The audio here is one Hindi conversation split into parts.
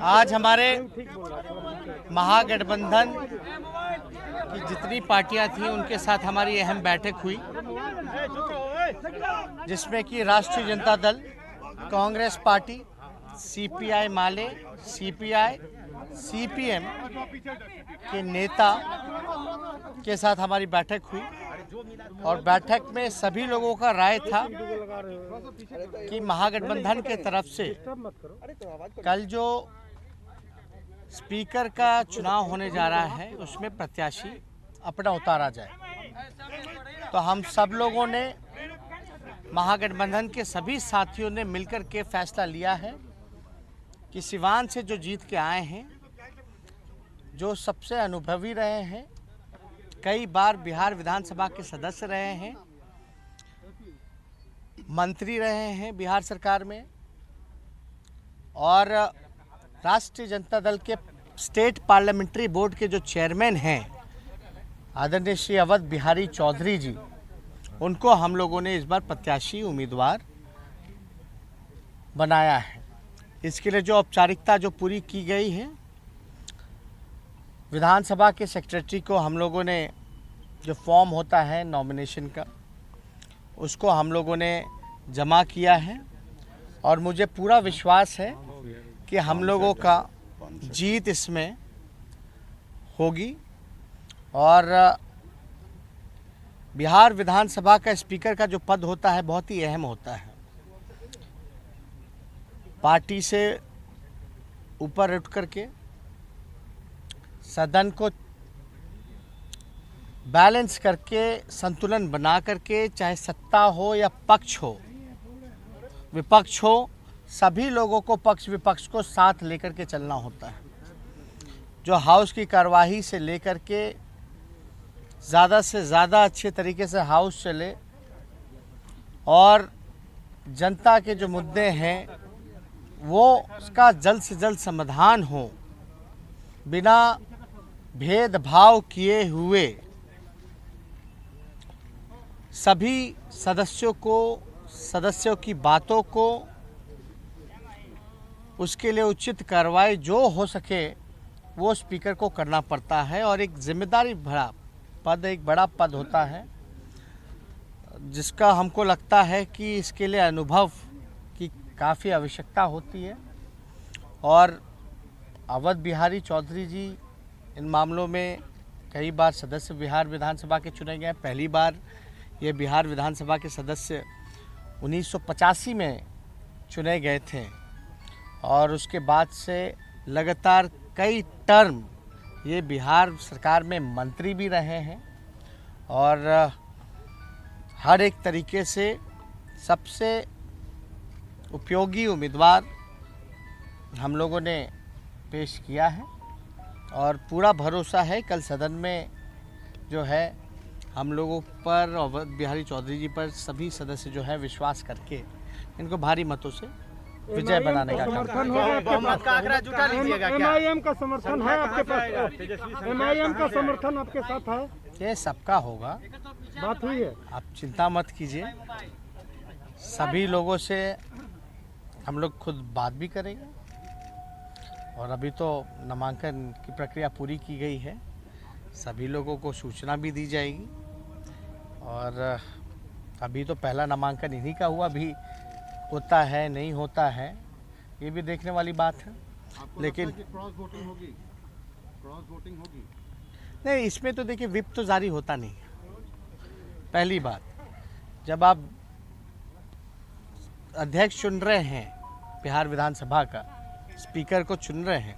आज हमारे महागठबंधन की जितनी पार्टियां थी उनके साथ हमारी अहम बैठक हुई, जिसमें कि राष्ट्रीय जनता दल, कांग्रेस पार्टी, सीपीआई माले, सीपीआई, सीपीएम के नेता के साथ हमारी बैठक हुई। और बैठक में सभी लोगों का राय था कि महागठबंधन के तरफ से कल जो स्पीकर का चुनाव होने जा रहा है उसमें प्रत्याशी अपना उतारा जाए। तो हम सब लोगों ने, महागठबंधन के सभी साथियों ने मिलकर के फैसला लिया है कि सिवान से जो जीत के आए हैं, जो सबसे अनुभवी रहे हैं, कई बार बिहार विधानसभा के सदस्य रहे हैं, मंत्री रहे हैं बिहार सरकार में, और राष्ट्रीय जनता दल के स्टेट पार्लियामेंट्री बोर्ड के जो चेयरमैन हैं आदरणीय श्री अवध बिहारी चौधरी जी, उनको हम लोगों ने इस बार प्रत्याशी उम्मीदवार बनाया है। इसके लिए जो औपचारिकता जो पूरी की गई है, विधानसभा के सेक्रेटरी को हम लोगों ने जो फॉर्म होता है नॉमिनेशन का, उसको हम लोगों ने जमा किया है। और मुझे पूरा विश्वास है कि हम लोगों का जीत इसमें होगी। और बिहार विधानसभा का स्पीकर का जो पद होता है बहुत ही अहम होता है। पार्टी से ऊपर उठ करके सदन को बैलेंस करके, संतुलन बना करके, चाहे सत्ता हो या पक्ष हो, विपक्ष हो, सभी लोगों को पक्ष विपक्ष को साथ लेकर के चलना होता है। जो हाउस की कार्यवाही से लेकर के ज़्यादा से ज़्यादा अच्छे तरीके से हाउस चले और जनता के जो मुद्दे हैं वो उसका जल्द से जल्द समाधान हो, बिना भेदभाव किए हुए सभी सदस्यों की बातों को, उसके लिए उचित कार्रवाई जो हो सके वो स्पीकर को करना पड़ता है। और एक जिम्मेदारी भरा पद, एक बड़ा पद होता है, जिसका हमको लगता है कि इसके लिए अनुभव की काफ़ी आवश्यकता होती है। और अवध बिहारी चौधरी जी इन मामलों में कई बार सदस्य बिहार विधानसभा के चुने गए। पहली बार ये बिहार विधानसभा के सदस्य 1985 में चुने गए थे और उसके बाद से लगातार कई टर्म ये बिहार सरकार में मंत्री भी रहे हैं। और हर एक तरीके से सबसे उपयोगी उम्मीदवार हम लोगों ने पेश किया है। और पूरा भरोसा है कल सदन में जो है हम लोगों पर, अवध बिहारी चौधरी जी पर सभी सदस्य जो है विश्वास करके इनको भारी मतों से विजय बनाने का काम। एमआईएम का समर्थन है आपके पास? एमआईएम का समर्थन आपके साथ है? ये सबका होगा, बात हुई है, आप चिंता मत कीजिए। सभी लोगों से हम लोग खुद बात भी करेंगे। और अभी तो नामांकन की प्रक्रिया पूरी की गई है, सभी लोगों को सूचना भी दी जाएगी। और अभी तो पहला नामांकन इन्हीं का हुआ, भी होता है नहीं होता है ये भी देखने वाली बात है। लेकिन क्रॉस वोटिंग होगी? नहीं, इसमें तो देखिए विप तो जारी होता नहीं है। पहली बात, जब आप अध्यक्ष चुन रहे हैं बिहार विधानसभा का, स्पीकर को चुन रहे हैं,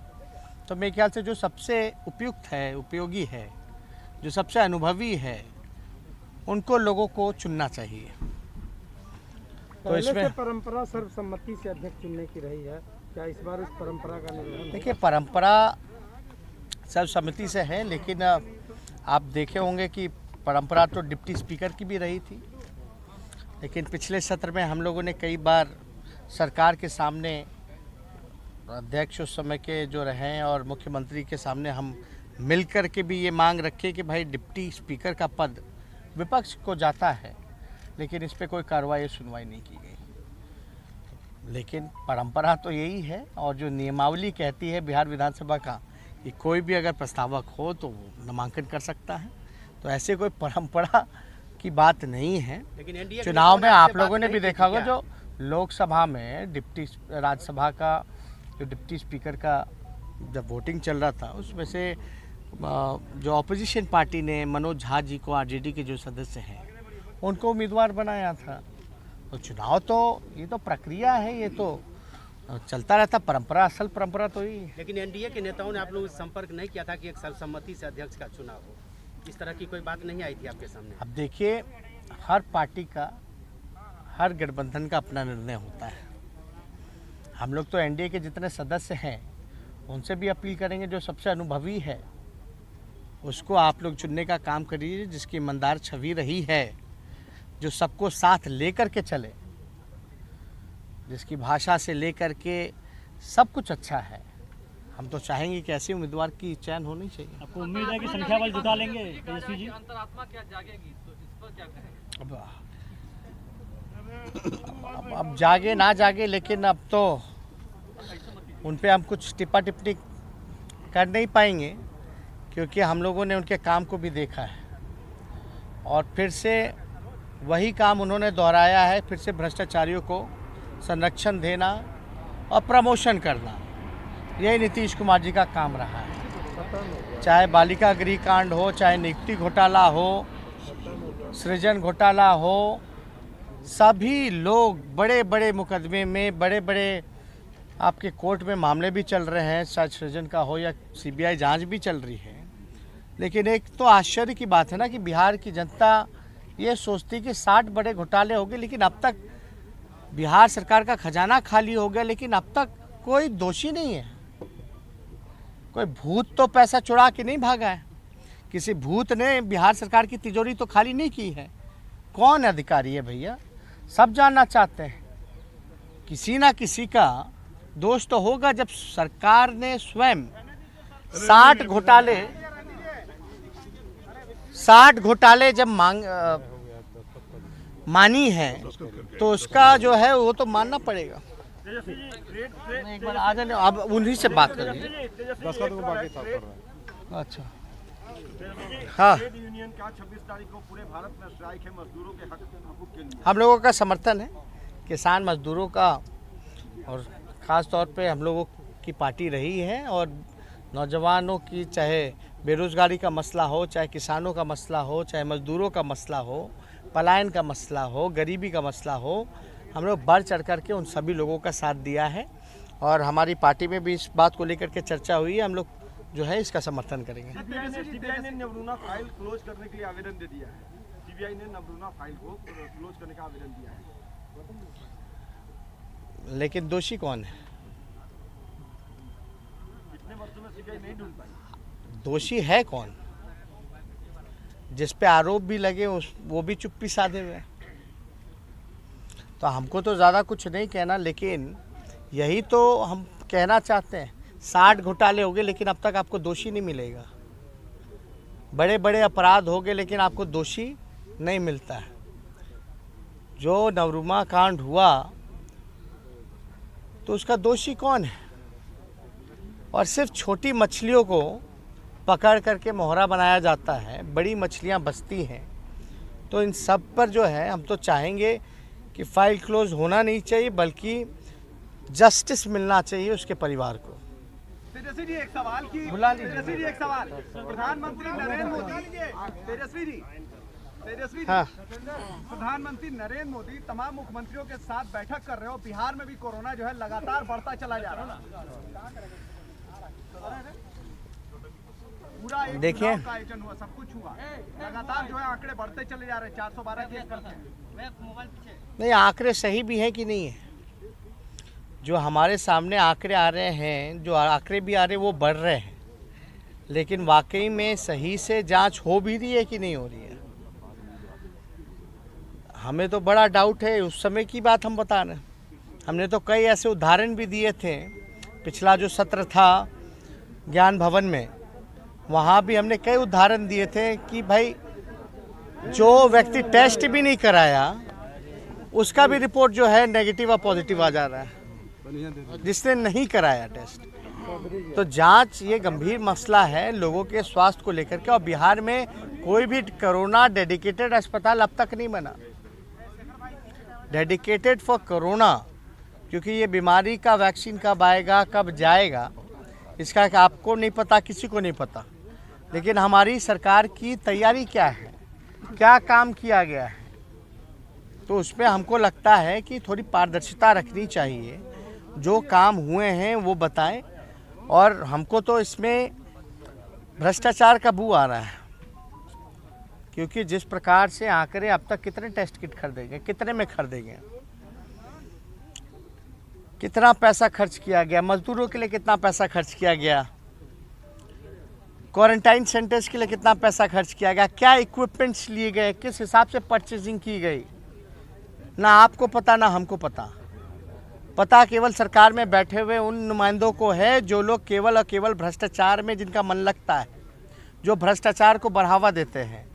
तो मेरे ख्याल से जो सबसे उपयुक्त है, उपयोगी है, जो सबसे अनुभवी है, उनको लोगों को चुनना चाहिए। तो इसमें परंपरा सर्वसम्मति से अध्यक्ष चुनने की रही है, क्या इस बार इस परंपरा का निर्वहन? देखिए, परंपरा सर्वसम्मति से है, लेकिन आप देखे होंगे कि परंपरा तो डिप्टी स्पीकर की भी रही थी। लेकिन पिछले सत्र में हम लोगों ने कई बार सरकार के सामने, अध्यक्ष उस समय के जो रहे हैं और मुख्यमंत्री के सामने हम मिलकर के भी ये मांग रखे कि भाई डिप्टी स्पीकर का पद विपक्ष को जाता है, लेकिन इस पर कोई कार्रवाई सुनवाई नहीं की गई। लेकिन परंपरा तो यही है, और जो नियमावली कहती है बिहार विधानसभा का कि कोई भी अगर प्रस्तावक हो तो वो नामांकन कर सकता है, तो ऐसे कोई परंपरा की बात नहीं है। लेकिन एनडीए चुनाव में आप लोगों ने भी देखा होगा, जो लोकसभा में डिप्टी राज्यसभा का जो डिप्टी स्पीकर का जब वोटिंग चल रहा था, उसमें से जो ऑपोजिशन पार्टी ने मनोज झा जी को, आरजेडी के जो सदस्य हैं, उनको उम्मीदवार बनाया था। तो चुनाव तो ये तो प्रक्रिया है, ये तो चलता रहता, परंपरा, असल परंपरा तो यही है। लेकिन एनडीए के नेताओं ने आप लोगों से संपर्क नहीं किया था कि एक सर्वसम्मति से अध्यक्ष का चुनाव हो? इस तरह की कोई बात नहीं आई थी आपके सामने? अब देखिए, हर पार्टी का, हर गठबंधन का अपना निर्णय होता है। हम लोग तो एनडीए के जितने सदस्य हैं उनसे भी अपील करेंगे, जो सबसे अनुभवी है उसको आप लोग चुनने का काम करिए, जिसकी ईमानदार छवि रही है, जो सबको साथ लेकर के चले, जिसकी भाषा से लेकर के सब कुछ अच्छा है। हम तो चाहेंगे कि ऐसे उम्मीदवार की चयन होनी चाहिए। आपको उम्मीद है कि संख्या बल जुटा लेंगे तेजस्वी जी? अंतरात्मा क्या जागेगी, तो इस पर क्या कहें? अब जागे ना जागे, लेकिन अब तो उन पे हम कुछ टिप्पा टिप्पणी कर नहीं पाएंगे, क्योंकि हम लोगों ने उनके काम को भी देखा है और फिर से वही काम उन्होंने दोहराया है। फिर से भ्रष्टाचारियों को संरक्षण देना और प्रमोशन करना, यही नीतीश कुमार जी का काम रहा है। चाहे बालिका गृह कांड हो, चाहे नियुक्ति घोटाला हो, सृजन घोटाला हो, सभी लोग बड़े बड़े मुकदमे में, बड़े बड़े आपके कोर्ट में मामले भी चल रहे हैं, चाहे सृजन का हो या सीबीआई जांच भी चल रही है। लेकिन एक तो आश्चर्य की बात है ना कि बिहार की जनता ये सोचती कि 60 बड़े घोटाले हो गए, लेकिन अब तक बिहार सरकार का खजाना खाली हो गया, लेकिन अब तक कोई दोषी नहीं है। कोई भूत तो पैसा चुरा के नहीं भागा है, किसी भूत ने बिहार सरकार की तिजोरी तो खाली नहीं की है। कौन अधिकारी है भैया, सब जानना चाहते हैं। किसी ना किसी का दोष तो होगा। जब सरकार ने स्वयं 60 घोटाले जब मानी है, तो उसका जो है वो तो मानना पड़ेगा। एक बार आ जाने, अब उन्हीं से बात करेंगे। अच्छा, हाँ, यूनियन का 26 तारीख को पूरे भारत में स्ट्राइक है मजदूरों के हकूक के लिए। हम लोगों का समर्थन है, किसान मजदूरों का, और ख़ास तौर पे हम लोगों की पार्टी रही है। और नौजवानों की, चाहे बेरोज़गारी का मसला हो, चाहे किसानों का मसला हो, चाहे मजदूरों का मसला हो, पलायन का मसला हो, गरीबी का मसला हो, हम लोग बढ़ चढ़ कर के उन सभी लोगों का साथ दिया है। और हमारी पार्टी में भी इस बात को लेकर के चर्चा हुई है। हम लोग जो है इसका समर्थन करेंगे। सीबीआई ने नवरूणा फाइल क्लोज करने के लिए आवेदन दे दिया है। सीबीआई ने नवरूणा फाइल को क्लोज करने का आवेदन दिया है, लेकिन दोषी कौन है? इतने वर्षों में सीबीआई नहीं ढूंढ पाई। दोषी है कौन? जिस पे आरोप भी लगे वो भी चुप्पी साधे हुए। तो हमको तो ज़्यादा कुछ नहीं कहना, लेकिन यही तो हम कहना चाहते हैं। 60 घोटाले हो गए, लेकिन अब तक आपको दोषी नहीं मिलेगा। बड़े बड़े अपराध हो गए, लेकिन आपको दोषी नहीं मिलता है। जो नवरूमा कांड हुआ, तो उसका दोषी कौन है? और सिर्फ छोटी मछलियों को पकड़ करके मोहरा बनाया जाता है, बड़ी मछलियां बचती हैं। तो इन सब पर जो है, हम तो चाहेंगे कि फाइल क्लोज होना नहीं चाहिए, बल्कि जस्टिस मिलना चाहिए उसके परिवार को। तेजस्वी जी, एक सवाल की बुला लीजिए। तेजस्वी जी, एक सवाल। प्रधानमंत्री नरेंद्र मोदी, तेजस्वी जी, हाँ, प्रधानमंत्री नरेंद्र मोदी तमाम मुख्यमंत्रियों के साथ बैठक कर रहे हो। बिहार में भी कोरोना जो है लगातार बढ़ता चला जा रहा है। पूरा एक देखिए, चुनाव का आयोजन हुआ, सब कुछ हुआ, लगातार जो है आंकड़े बढ़ते चले जा रहे हैं। 412 केस करते हैं। नहीं, आंकड़े सही भी हैं कि नहीं है? जो हमारे सामने आंकड़े आ रहे हैं, जो आंकड़े भी आ रहे हैं, वो बढ़ रहे हैं, लेकिन वाकई में सही से जांच हो भी रही है कि नहीं हो रही है, हमें तो बड़ा डाउट है। उस समय की बात हम बता रहे हैं। हमने तो कई ऐसे उदाहरण भी दिए थे। पिछला जो सत्र था ज्ञान भवन में, वहाँ भी हमने कई उदाहरण दिए थे कि भाई, जो व्यक्ति टेस्ट भी नहीं कराया उसका भी रिपोर्ट जो है नेगेटिव और पॉजिटिव आ जा रहा है, जिसने नहीं कराया टेस्ट। तो जांच ये गंभीर मसला है लोगों के स्वास्थ्य को लेकर के, और बिहार में कोई भी कोरोना डेडिकेटेड अस्पताल अब तक नहीं बना, डेडिकेटेड फॉर कोरोना, क्योंकि ये बीमारी का वैक्सीन कब आएगा कब जाएगा इसका आपको नहीं पता, किसी को नहीं पता। लेकिन हमारी सरकार की तैयारी क्या है, क्या काम किया गया है, तो उसमें हमको लगता है कि थोड़ी पारदर्शिता रखनी चाहिए। जो काम हुए हैं वो बताएं, और हमको तो इसमें भ्रष्टाचार का बू आ रहा है, क्योंकि जिस प्रकार से आंकड़े अब तक कितने टेस्ट किट खरीदेंगे, कितने में खरीदेंगे, कितना पैसा खर्च किया गया, मजदूरों के लिए कितना पैसा खर्च किया गया, क्वारंटाइन सेंटर्स के लिए कितना पैसा खर्च किया गया, क्या इक्विपमेंट्स लिए गए, किस हिसाब से परचेजिंग की गई, ना आपको पता ना हमको पता केवल सरकार में बैठे हुए उन नुमाइंदों को है जो लोग केवल और केवल भ्रष्टाचार में जिनका मन लगता है, जो भ्रष्टाचार को बढ़ावा देते हैं,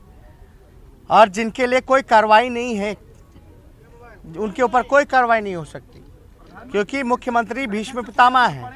और जिनके लिए कोई कार्रवाई नहीं है, उनके ऊपर कोई कार्रवाई नहीं हो सकती, क्योंकि मुख्यमंत्री भीष्म पितामह है।